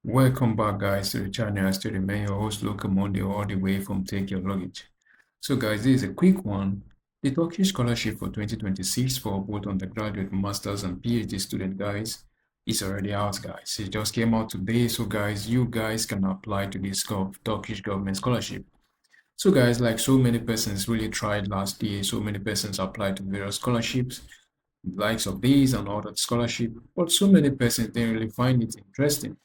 Welcome back, guys, to the channel. I still remain your host, Luca Monday, all the way from Take Your Luggage. So, guys, this is a quick one. The Turkish Scholarship for 2026 for both undergraduate, masters, and PhD student, guys, is already out, guys. It just came out today. So, guys, you guys can apply to this Turkish Government Scholarship. So, guys, like so many persons really tried last year, so many persons applied to various scholarships, likes of these and all that scholarship, but so many persons didn't really find it interesting.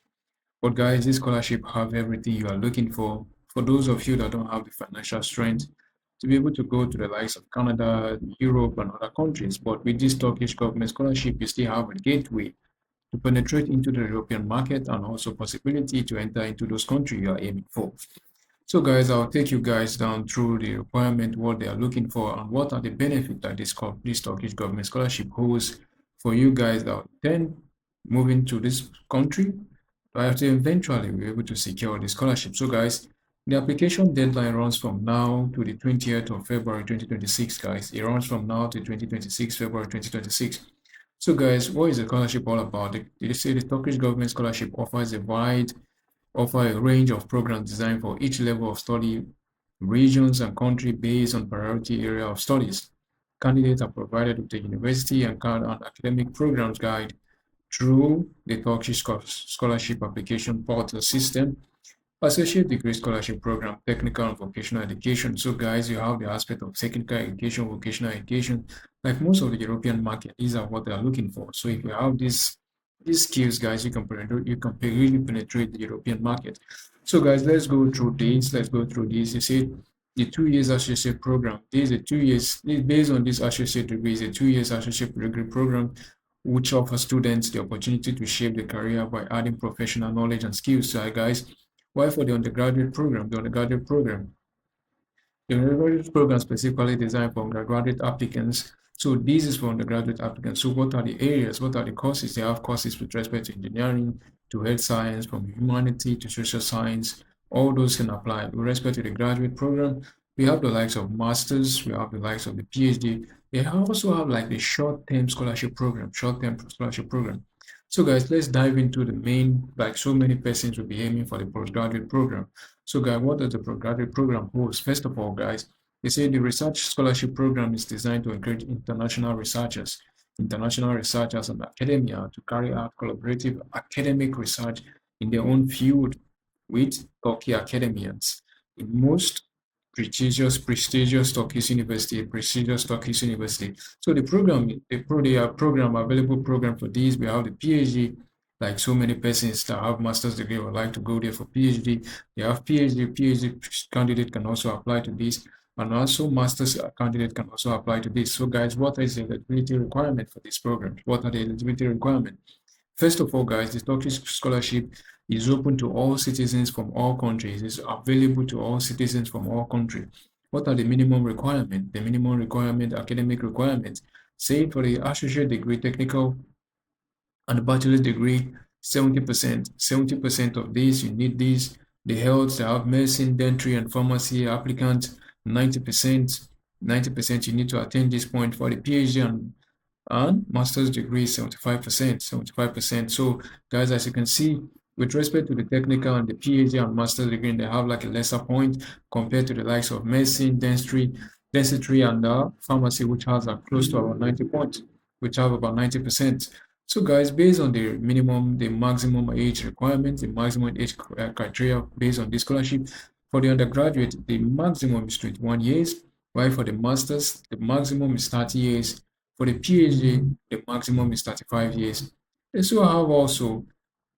But guys, this scholarship have everything you are looking for. For those of you that don't have the financial strength to be able to go to the likes of Canada, Europe, and other countries, but with this Turkish government scholarship, you still have a gateway to penetrate into the European market and also possibility to enter into those countries you are aiming for. So guys, I'll take you guys down through the requirement, what they are looking for, and what are the benefits that this Turkish government scholarship holds for you guys that then moving to this country to eventually be able to secure the scholarship. So guys, the application deadline runs from now to the 20th of February 2026, guys. It runs from now to 2026, February 2026. So guys, what is the scholarship all about? They say the Turkish government scholarship offers a range of programs designed for each level of study, regions and country based on priority area of studies. Candidates are provided with a university and academic programs guide through the Turkish scholarship application portal system, associate degree scholarship program, technical and vocational education. So guys, you have the aspect of technical education, vocational education, like most of the European market. These are what they are looking for. So if you have these skills, guys, you can really penetrate the European market. So guys, let's go through this. You see the 2 years associate program. This is a 2 years, based on this associate degree, is a 2 years associate degree program which offers students the opportunity to shape their career by adding professional knowledge and skills. So, guys, while for the undergraduate program, the undergraduate program specifically designed for undergraduate applicants. So this is for undergraduate applicants. So what are the areas? What are the courses? They have courses with respect to engineering, to health science, from humanity to social science. All those can apply. With respect to the graduate program, we have the likes of masters, we have the likes of the PhD. They also have like the short-term scholarship program, So guys, let's dive into the main, like so many persons will be aiming for the postgraduate program. So guys, what does the postgraduate program hold? First of all, guys, they say the research scholarship program is designed to encourage international researchers and academia to carry out collaborative academic research in their own field with Turkey academians. In most prestigious Turkish university. So the program, available program for these, we have the PhD, like so many persons that have master's degree would like to go there for PhD. They have PhD candidate can also apply to this, and also master's candidate can also apply to this. So guys, what is the eligibility requirement for this program? What are the eligibility requirements? First of all, guys, the Turkish scholarship is open to all citizens from all countries. It's available to all citizens from all countries. What are the minimum requirements? The minimum requirement, academic requirements. Say for the associate degree, technical and bachelor degree, 70%. 70% of these, you need these. The health, they have medicine, dentistry, and pharmacy applicants, 90%. 90% you need to attend this point for the PhD and master's degree 75%. So guys, as you can see, with respect to the technical and the PhD and master's degree, they have like a lesser point compared to the likes of medicine, dentistry and pharmacy, which has close to about 90 points, which have about 90%. So guys, based on the maximum age requirement, the maximum age criteria based on this scholarship, for the undergraduate, the maximum is 21 years, while for the masters, the maximum is 30 years. For the PhD, the maximum is 35 years. They still have also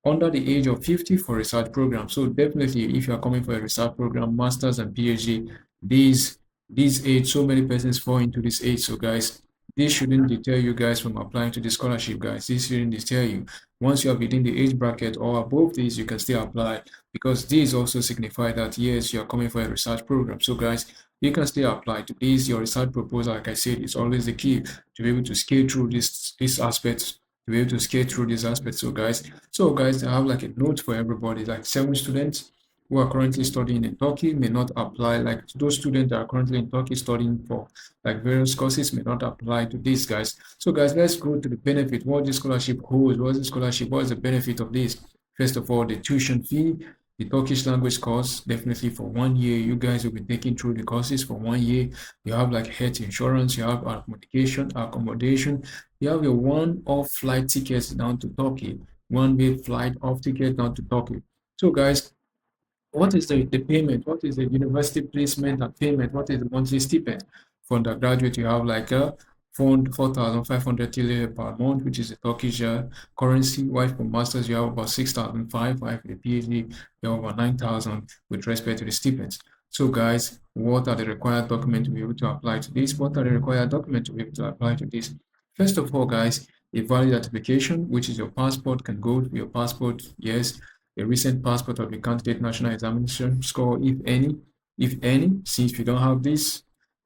under the age of 50 for research program. So definitely, if you are coming for a research program, masters and PhD, these age, so many persons fall into this age. So guys, this shouldn't deter you guys from applying to the scholarship, guys. This shouldn't deter you. Once you are within the age bracket or above this, you can still apply, because these also signify that yes, you are coming for a research program. So guys, you can still apply to this. Your research proposal, like I said, is always the key to be able to scale through this aspect. So guys, I have like a note for everybody. Like 7 students who are currently studying in Turkey may not apply. Like those students that are currently in Turkey studying for like various courses may not apply to these guys. So guys, let's go to the benefit. What this scholarship holds? What is the scholarship? What is the benefit of this? First of all, the tuition fee, the Turkish language course, definitely for 1 year. You guys will be taking through the courses for 1 year. You have like health insurance, you have accommodation, you have your one-off flight tickets down to Turkey, one-way flight off ticket down to Turkey. So guys, what is the payment? What is the university placement and payment? What is the monthly stipend? For undergraduate, you have like a 4,500 TL per month, which is the Turkish currency. While for masters, you have about 6,500. While for the PhD, you have about 9,000 with respect to the stipends. So guys, what are the required documents to be able to apply to this? What are the required documents to be able to apply to this? First of all, guys, a valid application, which is your passport, can go with your passport, yes, a recent passport of the candidate national examination score, if any, since you don't have this,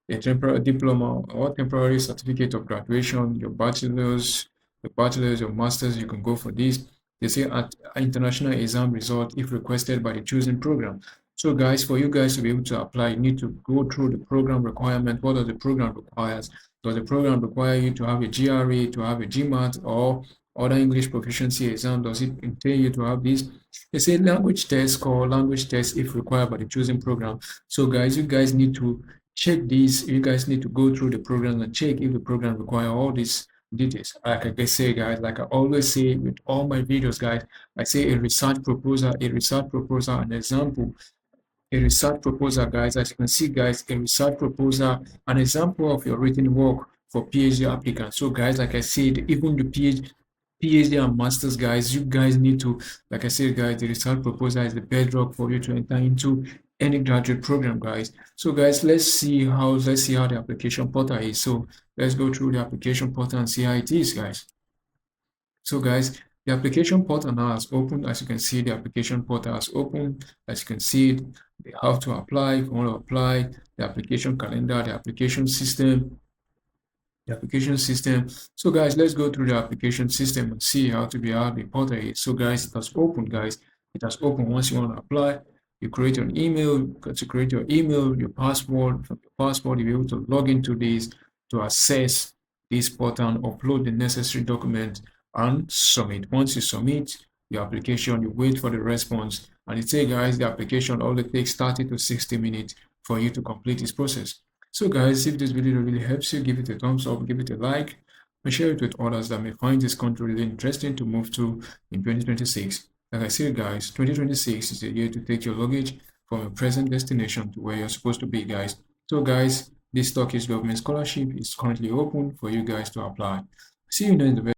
a temporary diploma or temporary certificate of graduation, your bachelor's, your master's, you can go for this. They say at international exam result if requested by the chosen program. So guys, for you guys to be able to apply, you need to go through the program requirement. What does the program requires? Does the program require you to have a GRE, to have a GMAT, or other English proficiency exam? Does it entail you to have this? They say language test or language test if required by the chosen program. So guys, you guys need to check these. You guys need to go through the program and check if the program require all these details. Like I say, guys, like I always say with all my videos, guys, I say a research proposal, an example. A research proposal, guys, as you can see, guys, a research proposal, an example of your written work for PhD applicants. So guys, like I said, even the PhD and masters, guys, you guys need to, like I said, guys, the research proposal is the bedrock for you to enter into any graduate program, guys. So guys, let's see how the application portal is. So let's go through the application portal and see how it is, guys. So guys, the application portal now has opened. As you can see, the application portal has opened. As you can see, how to apply, if you want to apply, the application calendar, the application system. So guys, let's go through the application system and see how the portal is. So guys, it has opened, guys. It has opened. Once you want to apply, you create an email. To create your email, your password. From your password, you'll be able to log into this to access this portal and upload the necessary document and submit. Once you submit your application, you wait for the response. And it says, guys, the application only takes 30 to 60 minutes for you to complete this process. So guys, if this video really helps you, give it a thumbs up, give it a like, and share it with others that may find this country really interesting to move to in 2026. Like I said, guys, 2026 is the year to take your luggage from your present destination to where you're supposed to be, guys. So guys, this Turkish Government Scholarship is currently open for you guys to apply. See you in the